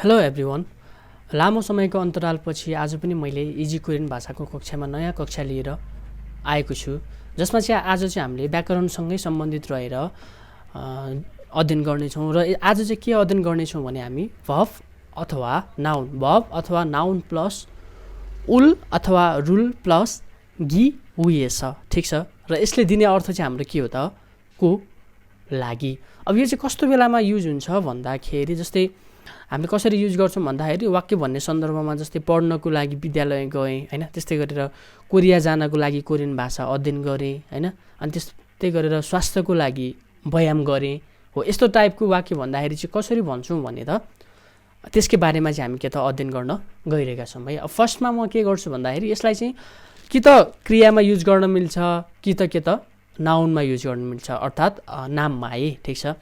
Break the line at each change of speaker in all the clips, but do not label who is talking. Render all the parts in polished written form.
Hello everyone. लामो समयको अन्तरालपछि आज पनि मैले इजी कोरियन भाषाको कक्षामा नयाँ कक्षा लिएर आएको छु, जसमा चाहिँ आज चाहिँ हामीले व्याकरणसँगै सम्बन्धित रहेर अध्ययन गर्नेछौँ। र आज चाहिँ के अध्ययन गर्नेछौँ भने हामी भर्ब अथवा नाउन प्लस उल अथवा रुल प्लस गी हुएछ, ठिक छ। र यसले दिने अर्थ चाहिँ हाम्रो के हो त, को लागि। अब यो चाहिँ कस्तो बेलामा युज हुन्छ भन्दाखेरि, जस्तै हामीले कसरी युज गर्छौँ भन्दाखेरि वाक्य भन्ने सन्दर्भमा, जस्तै पढ्नको लागि विद्यालय गएँ होइन, त्यस्तै गरेर कोरिया जानको लागि कोरियन भाषा अध्ययन गरेँ होइन, अनि त्यस्तै गरेर स्वास्थ्यको लागि व्यायाम गरेँ हो। यस्तो टाइपको वाक्य भन्दाखेरि चाहिँ कसरी भन्छौँ भने त त्यसकै बारेमा चाहिँ हामी के त अध्ययन गर्न गइरहेका छौँ है। अब फर्स्टमा म के गर्छु भन्दाखेरि यसलाई चाहिँ कि त क्रियामा युज गर्न मिल्छ कि त नाउनमा युज गर्न मिल्छ, अर्थात् नाममा है, ठिक छ।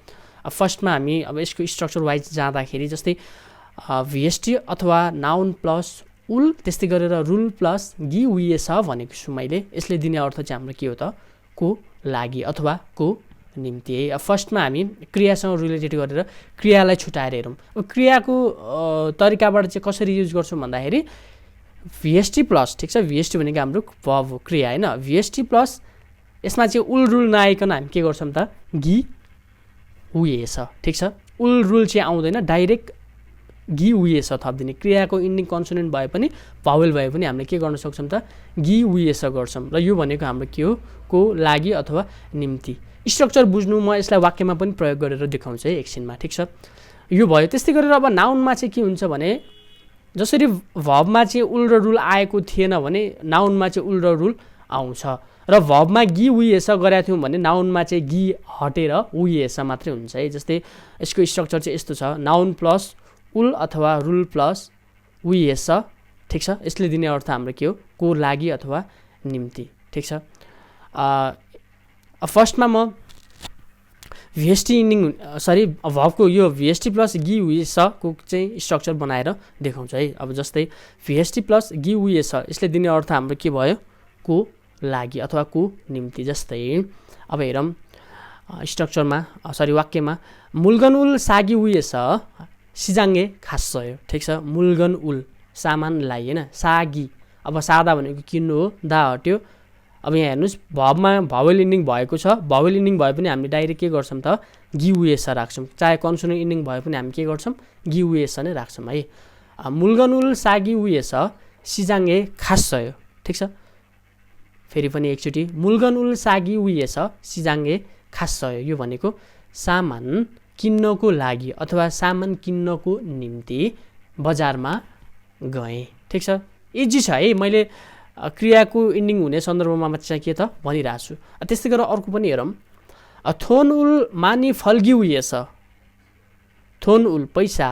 अब फर्स्टमा हामी अब यसको स्ट्रक्चर वाइज जाँदाखेरि जस्तै भिएसटी अथवा नाउन प्लस उल, त्यस्तै गरेर रुल प्लस गी हुएछ भनेको छु मैले। यसले दिने अर्थ चाहिँ हाम्रो के हो त, को लागि अथवा को निम्ति है। अब फर्स्टमा हामी क्रियासँग रिलेटेड गरेर क्रियालाई छुट्याएर हेरौँ। अब क्रियाको तरिकाबाट चाहिँ कसरी युज गर्छौँ भन्दाखेरि भिएसटी प्लस, ठिक छ, भिएसटी भनेको हाम्रो भर्ब हो, क्रिया होइन। भिएसटी प्लस यसमा चाहिँ उल रुल नआइकन हामी के गर्छौँ त, गी हुएछ, ठिक छ। उल रुल चाहिँ आउँदैन, डाइरेक्ट गी हुएछ थपिदिने। क्रियाको इन्डिङ कन्सोनेन्ट भए पनि भावेल भए पनि हामीले के गर्न सक्छौँ त, गी हुएछ गर्छौँ। र यो भनेको हाम्रो के हो, को लागि अथवा निम्ति। स्ट्रक्चर बुझ्नु, म यसलाई वाक्यमा पनि प्रयोग गरेर देखाउँछु है एकछिनमा, ठिक छ। यो भयो। त्यस्तै गरेर अब नाउनमा चाहिँ के हुन्छ भने, जसरी भर्बमा चाहिँ उल र रुल आएको थिएन भने नाउनमा चाहिँ उल र रुल आउँछ, र भर्बमा गी हुएछ गरेका थियौँ भने नाउनमा चाहिँ गी हटेर हुएछ मात्रै हुन्छ है। जस्तै यसको स्ट्रक्चर चाहिँ यस्तो छ, नाउन प्लस उल अथवा रुल प्लस हुएछ, ठिक छ। यसले दिने अर्थ हाम्रो के हो, को लागि अथवा निम्ति, ठिक छ। फर्स्टमा म भिएसटी इन्डिङ भर्बको यो भिएसटी प्लस गी हुएछको चाहिँ स्ट्रक्चर बनाएर देखाउँछु है। अब जस्तै भिएसटी प्लस गी हुएछ, यसले दिने अर्थ हाम्रो के भयो, को लागि अथवा को निम्ति। जस्तै अब हेरौँ स्ट्रक्चरमा वाक्यमा, मुल्गन उल सागी हुएछ सिजाङ्गे खासयो, ठिक छ। मुल्गन उल सामानलाई होइन, सागी अब सादा भनेको किन्नु हो, दा हट्यो। अब यहाँ हेर्नुहोस् भर्बमा भावेल इन्डिङ भएको छ, भावेल इन्डिङ भए पनि हामीले डाइरेक्ट के गर्छौँ त, गी हुएछ राख्छौँ। चाहे कन्सोनेन्ट इन्डिङ भए पनि हामी के गर्छौँ, गी हुएछ नै राख्छौँ है। मुल्गन उल सागी हुएछ सिजाङ्गे खासयो, ठिक छ। फेरि पनि एकचोटि, मुल्गन उल सागी हुएछ सिजाङ्गे खासयो। यो भनेको सामान किन्नको लागि अथवा सामान किन्नको निम्ति बजारमा गएँ, ठिक छ। इजी छ है, मैले क्रियाको इन्डिङ हुने सन्दर्भमा चाहिँ के त भनिरहेको छु। त्यस्तै गरेर अर्को पनि हेरौँ, थोन उल मानी फल्गी हुएछ, थोन उल पैसा,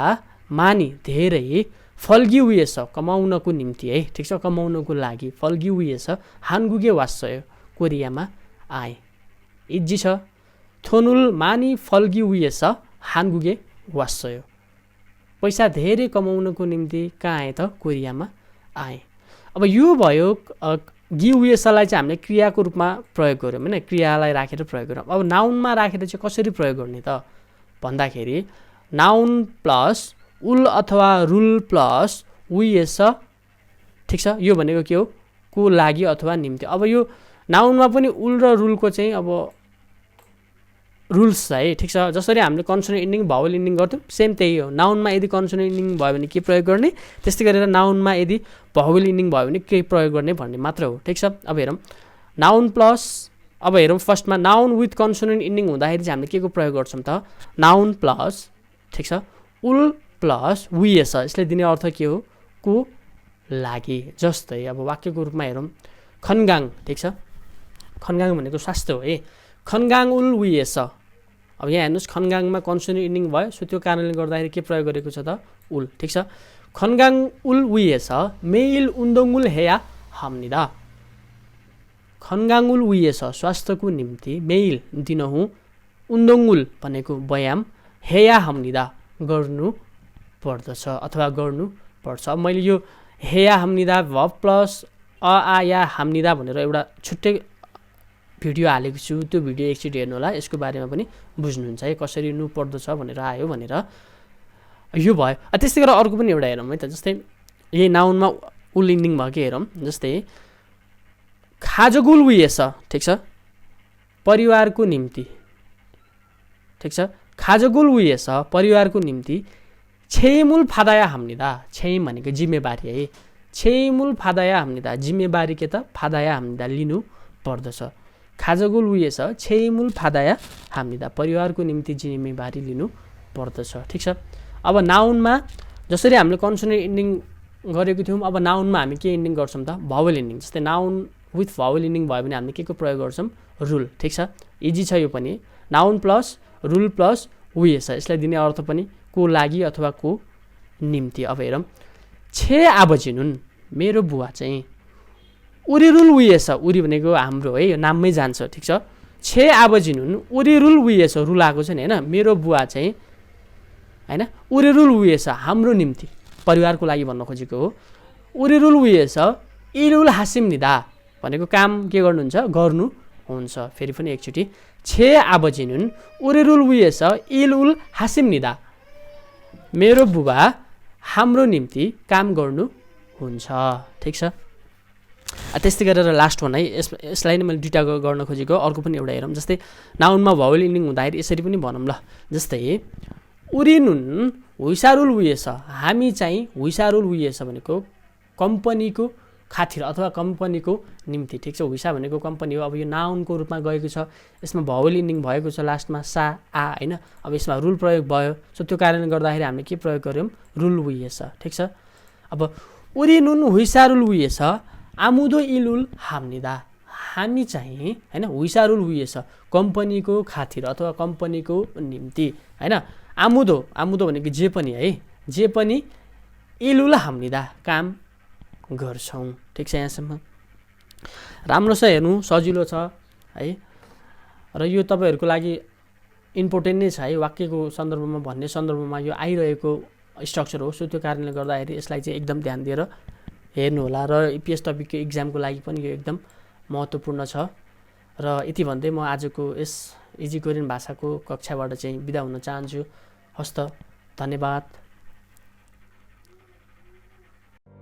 मानी धेरै, फल्गी हुएछ कमाउनको निम्ति है, ठिक छ, कमाउनको लागि, फल्गी हुएछ हानगुगे वास्यो, कोरियामा आए। इजी छ। थोनुल मानी फल्गी हुएछ हानगुगे वास्यो, पैसा धेरै कमाउनको निम्ति कहाँ आए त, कोरियामा आए। अब यो भयो गी हुएछलाई चाहिँ हामीले क्रियाको रूपमा प्रयोग गऱ्यौँ होइन, क्रियालाई राखेर प्रयोग गऱ्यौँ। अब नाउनमा राखेर चाहिँ कसरी प्रयोग गर्ने त भन्दाखेरि, नाउन प्लस उल अथवा रुल प्लस हुएछ, ठिक छ। यो भनेको के हो, को लागि अथवा निम्ति। अब यो नाउनमा पनि उल र रुलको चाहिँ अब रुल्स छ है, ठिक छ। जसरी हामीले कन्सोनेन्ट इन्डिङ भावेल इन्डिङ गर्थ्यौँ सेम त्यही हो। नाउनमा यदि कन्सोनेन्ट इन्डिङ भयो भने के प्रयोग गर्ने, त्यस्तै गरेर नाउनमा यदि भावेल इन्डिङ भयो भने के प्रयोग गर्ने भन्ने मात्र हो, ठिक छ। अब हेरौँ नाउन प्लस, अब हेरौँ फर्स्टमा नाउन विथ कन्सोनेन्ट इन्डिङ हुँदाखेरि चाहिँ हामीले के को प्रयोग गर्छौँ त, नाउन प्लस, ठिक छ, उल प्लस हुएछ। यसले दिने अर्थ के हो, को लागि। जस्तै अब वाक्यको रूपमा हेरौँ, खनगाङ, ठिक छ। खनगाङ भनेको स्वास्थ्य हो है, खनगाङ उल हुएछ। अब यहाँ हेर्नुहोस् खनगाङमा कन्सोनेन्ट इन्डिङ भयो, सो त्यो कारणले गर्दाखेरि के प्रयोग गरेको छ त, उल, ठिक छ। खनगाङ उल हुएछ मेइल उन्दोङुल हेया हाम्निदा, खनगाङ उल हुएछ स्वास्थ्यको निम्ति, मेइल दिनहुँ, उन्दोङुल भनेको व्यायाम, हेया हाम्निदा गर्नु पर्दछ अथवा गर्नु पर्छ। अब मैले यो हेया हाम्निदा भर्ब प्लस आ या हाम्निदा भनेर एउटा छुट्टै भिडियो हालेको छु, त्यो भिडियो एकचोटि हेर्नु होला, यसको बारेमा पनि बुझ्नुहुन्छ है कसरी नु पर्दछ भनेर आयो भनेर। यो भयो। त्यस्तै गरेर अर्को पनि एउटा हेरौँ है त, जस्तै यही नाउनमा उल इन्डिङ भयो कि हेरौँ। जस्तै खाजगुल उयेस, ठिक छ, परिवारको निम्ति, ठिक छ, खाजगुल उयेस परिवारको निम्ति छेमुल फादाया हाम्निदा, छेम भनेको जिम्मेवारी है, छेमुल फादाया हाम्निदा जिम्मेवारी के त फादाया हाम्निदा लिनु पर्दछ। खाजगुल उयेस छेमुल फादाया हाम्निदा परिवारको निम्ति जिम्मेवारी लिनु पर्दछ, ठिक छ। अब नाउनमा जसरी हामीले कन्सोनेन्ट इन्डिङ गरेको थियौँ, अब नाउनमा हामी के इन्डिङ गर्छौँ त, भावल इन्डिङ। जस्तै नाउन विथ भावल इन्डिङ भयो भने हामीले के को प्रयोग गर्छौँ, रुल, ठिक छ। इजी छ यो पनि, नाउन प्लस रुल प्लस उयेस, यसलाई दिने अर्थ पनि को लागि अथवा को निम्ति। अब हेरौँ, छे आबजिनुन, मेरो बुवा चाहिँ, उरी रुल उयेस, उरी भनेको हाम्रो है, यो नाममै जान्छ, ठिक छ। छे आबजिनुन उरी रुल उयेस, रुल आएको छ नि होइन, मेरो बुवा चाहिँ होइन, उरी रुल उयेस हाम्रो निम्ति, परिवारको लागि भन्न खोजेको हो। उरी रुल उयेस इलुल हासिम निदा भनेको काम के गर्नुहुन्छ, गर्नुहुन्छ। फेरि पनि एकचोटि, छे आबजिनुन उरी रुल उयेस इलुल हासिम निदा, मेरो बुबा हाम्रो निम्ति काम गर्नुहुन्छ, ठिक छ। त्यस्तै गरेर लास्ट वान है, यसलाई नै मैले दुईवटा गर्न खोजेको, अर्को पनि एउटा हेरौँ। जस्तै नाउनमा भावल इन्डिङ हुँदाखेरि यसरी पनि भनौँ ल, जस्तै उरिनुन हुइसारुल उयेस, हामी चाहिँ हुइसारुल उयेस भनेको कम्पनीको खातिर अथवा कम्पनीको निम्ति, ठिक छ। हुइसा भनेको कम्पनी हो। अब यो नाउनको रूपमा गएको छ, यसमा भावल इन्डिङ भएको छ, लास्टमा सा आ होइन। अब यसमा रुल प्रयोग भयो, सो त्यो कारणले गर्दाखेरि हामीले के प्रयोग गऱ्यौँ, रुल उयेस, ठिक छ। अब उरिनुन हुइसारुल उयेस आमुदो इलुल हाम्निदा, हामी चाहिँ होइन हुइसारुल उयेस कम्पनीको खातिर अथवा कम्पनीको निम्ति होइन। आमुदो, आमुदो भनेको जे पनि है, जे पनि इलुल हाम्निदा काम गर्छौँ, ठिक छ। यहाँसम्म राम्रो छ, हेर्नु सजिलो छ है, र यो तपाईँहरूको लागि इम्पोर्टेन्ट नै छ है, वाक्यको सन्दर्भमा भन्ने सन्दर्भमा यो आइरहेको स्ट्रक्चर हो। सो त्यो कारणले गर्दाखेरि यसलाई चाहिँ एकदम ध्यान दिएर हेर्नु होला, र इपिएस टपिकको इक्जामको लागि पनि यो एकदम महत्त्वपूर्ण छ। र यति भन्दै म आजको यस इजी कोरियन भाषाको कक्षाबाट चाहिँ बिदा हुन चाहन्छु। हस्त, धन्यवाद।